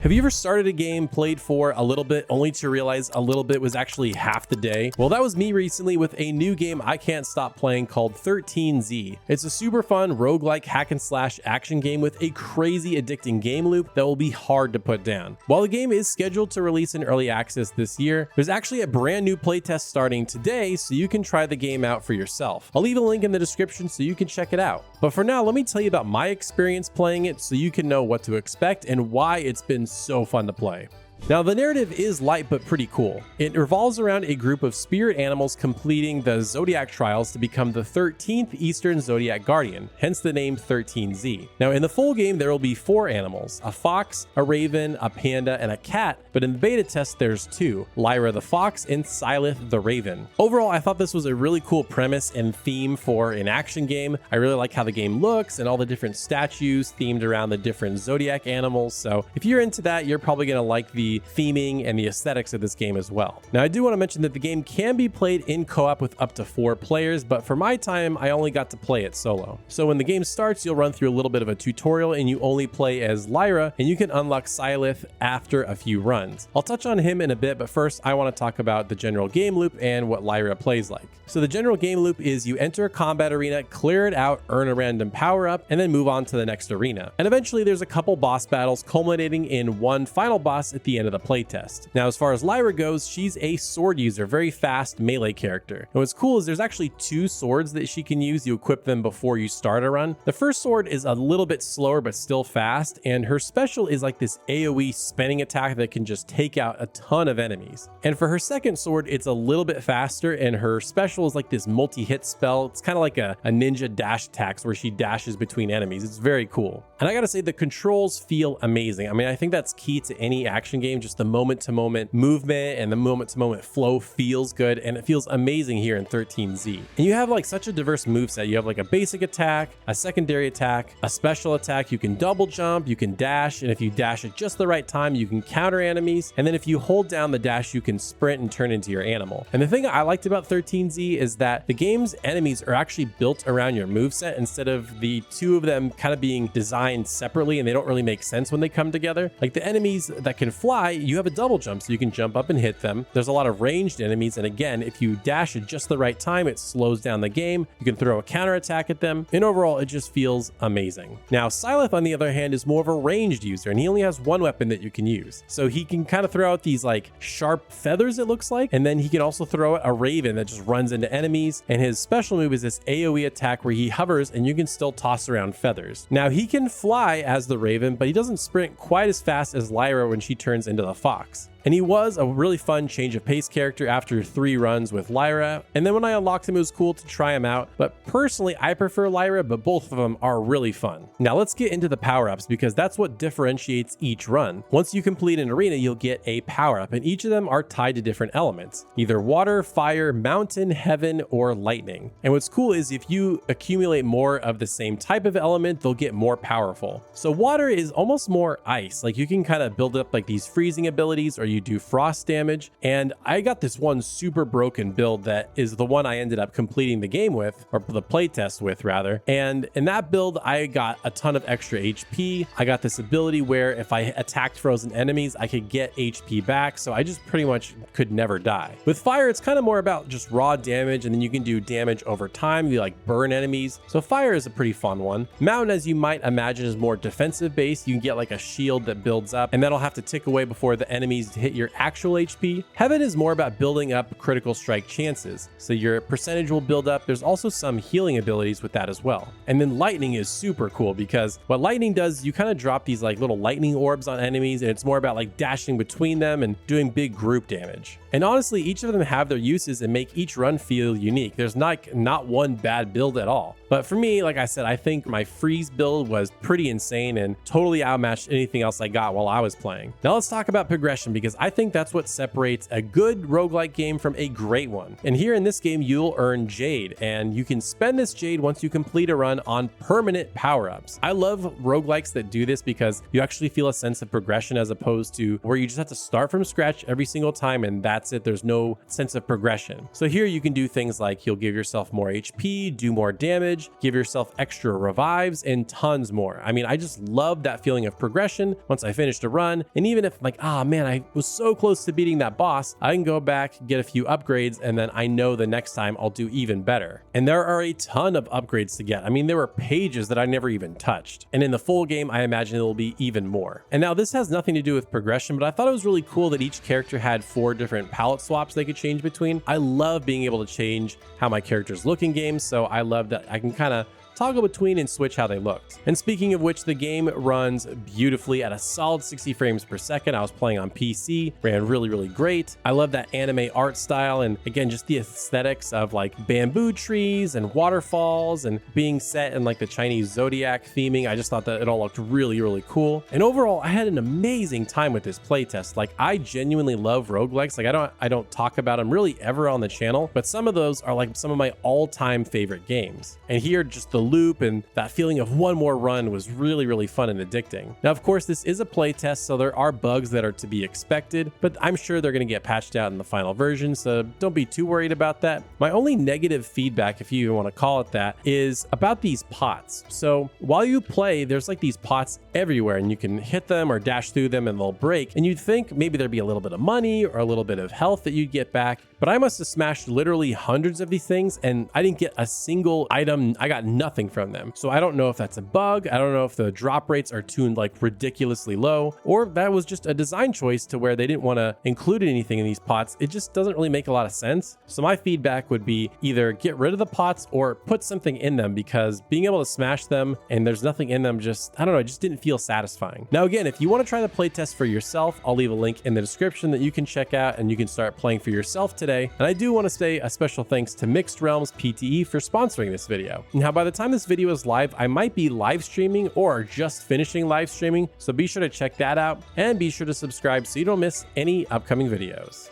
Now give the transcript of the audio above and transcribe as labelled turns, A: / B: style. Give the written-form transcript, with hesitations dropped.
A: Have you ever started a game, played for a little bit, only to realize a little bit was actually half the day? Well, that was me recently with a new game I can't stop playing called 13Z. It's a super fun roguelike hack and slash action game with a crazy addicting game loop that will be hard to put down. While the game is scheduled to release in early access this year, there's actually a brand new playtest starting today so you can try the game out for yourself. I'll leave a link in the description so you can check it out. But for now, let me tell you about my experience playing it so you can know what to expect and why it's been so fun to play. Now, the narrative is light but pretty cool. It revolves around a group of spirit animals completing the Zodiac Trials to become the 13th Eastern Zodiac Guardian, hence the name 13Z. Now, in the full game, there will be 4 animals, a fox, a raven, a panda, and a cat, but in the beta test, there's 2, Lyra the fox and Sylith the raven. Overall, I thought this was a really cool premise and theme for an action game. I really like how the game looks and all the different statues themed around the different Zodiac animals, so if you're into that, you're probably going to like the theming and the aesthetics of this game as well. Now, I do want to mention that the game can be played in co-op with up to 4 players, but for my time, I only got to play it solo. So when the game starts, you'll run through a little bit of a tutorial and you only play as Lyra, and you can unlock Sylith after a few runs. I'll touch on him in a bit, but first I want to talk about the general game loop and what Lyra plays like. So the general game loop is you enter a combat arena, clear it out, earn a random power up, and then move on to the next arena. And eventually there's a couple boss battles culminating in one final boss at the end of the playtest. Now, as far as Lyra goes, she's a sword user, very fast melee character. And what's cool is there's actually 2 swords that she can use. You equip them before you start a run. The first sword is a little bit slower but still fast, and her special is like this AoE spinning attack that can just take out a ton of enemies. And for her second sword, it's a little bit faster, and her special is like this multi-hit spell. It's kind of like a ninja dash attacks where she dashes between enemies. It's very cool. And I gotta say, the controls feel amazing. I mean, I think that's key to any action game. Just the moment-to-moment movement and the moment-to-moment flow feels good, and it feels amazing here in 13Z. And you have like such a diverse moveset. You have like a basic attack, a secondary attack, a special attack. You can double jump, you can dash, and if you dash at just the right time, you can counter enemies. And then if you hold down the dash, you can sprint and turn into your animal. And the thing I liked about 13Z is that the game's enemies are actually built around your moveset instead of the 2 of them kind of being designed separately, and they don't really make sense when they come together. Like the enemies that can fly, you have a double jump, so you can jump up and hit them. There's a lot of ranged enemies, and again, if you dash at just the right time, it slows down the game. You can throw a counter attack at them, and overall, it just feels amazing. Now, Sylith, on the other hand, is more of a ranged user, and he only has 1 weapon that you can use. So he can kind of throw out these like sharp feathers, it looks like, and then he can also throw out a raven that just runs into enemies, and his special move is this AoE attack where he hovers and you can still toss around feathers. Now, he can fly as the raven, but he doesn't sprint quite as fast as Lyra when she turns into the fox. And he was a really fun change of pace character after 3 runs with Lyra, and then when I unlocked him, it was cool to try him out, but personally I prefer Lyra, but both of them are really fun. Now let's get into the power-ups, because that's what differentiates each run. Once you complete an arena, you'll get a power-up, and each of them are tied to different elements, either water, fire, mountain, heaven, or lightning. And what's cool is if you accumulate more of the same type of element, they'll get more powerful. So water is almost more ice, like you can kind of build up like these freezing abilities, or you do frost damage. And I got this one super broken build that is the one I ended up completing the game with, or the playtest with rather. And in that build, I got a ton of extra HP. I got this ability where if I attacked frozen enemies, I could get HP back. So I just pretty much could never die. With fire, it's kind of more about just raw damage, and then you can do damage over time. You like burn enemies. So fire is a pretty fun one. Mountain, as you might imagine, is more defensive based. You can get like a shield that builds up, and that'll have to tick away before the enemies hit your actual HP. Heaven is more about building up critical strike chances, so your percentage will build up. There's also some healing abilities with that as well. And then lightning is super cool, because what lightning does, you kind of drop these like little lightning orbs on enemies, and it's more about like dashing between them and doing big group damage. And honestly, each of them have their uses and make each run feel unique. There's not one bad build at all. But for me, like I said, I think my freeze build was pretty insane and totally outmatched anything else I got while I was playing. Now let's talk about progression, because because I think that's what separates a good roguelike game from a great one. And here in this game, you'll earn Jade, and you can spend this Jade once you complete a run on permanent power-ups. I love roguelikes that do this because you actually feel a sense of progression as opposed to where you just have to start from scratch every single time and that's it. There's no sense of progression. So here you can do things like you'll give yourself more HP, do more damage, give yourself extra revives, and tons more. I mean, I just love that feeling of progression once I finished a run. And even if like, ah, man, I was so close to beating that boss, I can go back, get a few upgrades, and then I know the next time I'll do even better. And there are a ton of upgrades to get. I mean, there were pages that I never even touched. And in the full game, I imagine it'll be even more. And now this has nothing to do with progression, but I thought it was really cool that each character had 4 different palette swaps they could change between. I love being able to change how my characters look in games, so I love that I can kind of toggle between and switch how they looked. And speaking of which, the game runs beautifully at a solid 60 frames per second. I was playing on PC, ran really great. I love that anime art style, and again, just the aesthetics of like bamboo trees and waterfalls and being set in like the Chinese Zodiac theming. I just thought that it all looked really cool. And overall, I had an amazing time with this playtest. Like, I genuinely love roguelikes. Like, I don't talk about them really ever on the channel, but some of those are like some of my all-time favorite games. And here, just the loop and that feeling of one more run was really fun and addicting. Now, of course, this is a playtest, so there are bugs that are to be expected, but I'm sure they're going to get patched out in the final version, so don't be too worried about that. My only negative feedback, if you even want to call it that, is about these pots. So while you play, there's like these pots everywhere, and you can hit them or dash through them and they'll break, and you'd think maybe there'd be a little bit of money or a little bit of health that you'd get back, but I must have smashed literally hundreds of these things, and I didn't get a single item. I got nothing from them. So I don't know if that's a bug. I don't know if the drop rates are tuned like ridiculously low, or that was just a design choice to where they didn't want to include anything in these pots. It just doesn't really make a lot of sense. So my feedback would be either get rid of the pots or put something in them, because being able to smash them and there's nothing in them, just, I don't know, it just didn't feel satisfying. Now, again, if you want to try the playtest for yourself, I'll leave a link in the description that you can check out and you can start playing for yourself today. And I do want to say a special thanks to Mixed Realms PTE for sponsoring this video. Now, by the time this video is live, I might be live streaming or just finishing live streaming, so be sure to check that out and be sure to subscribe so you don't miss any upcoming videos.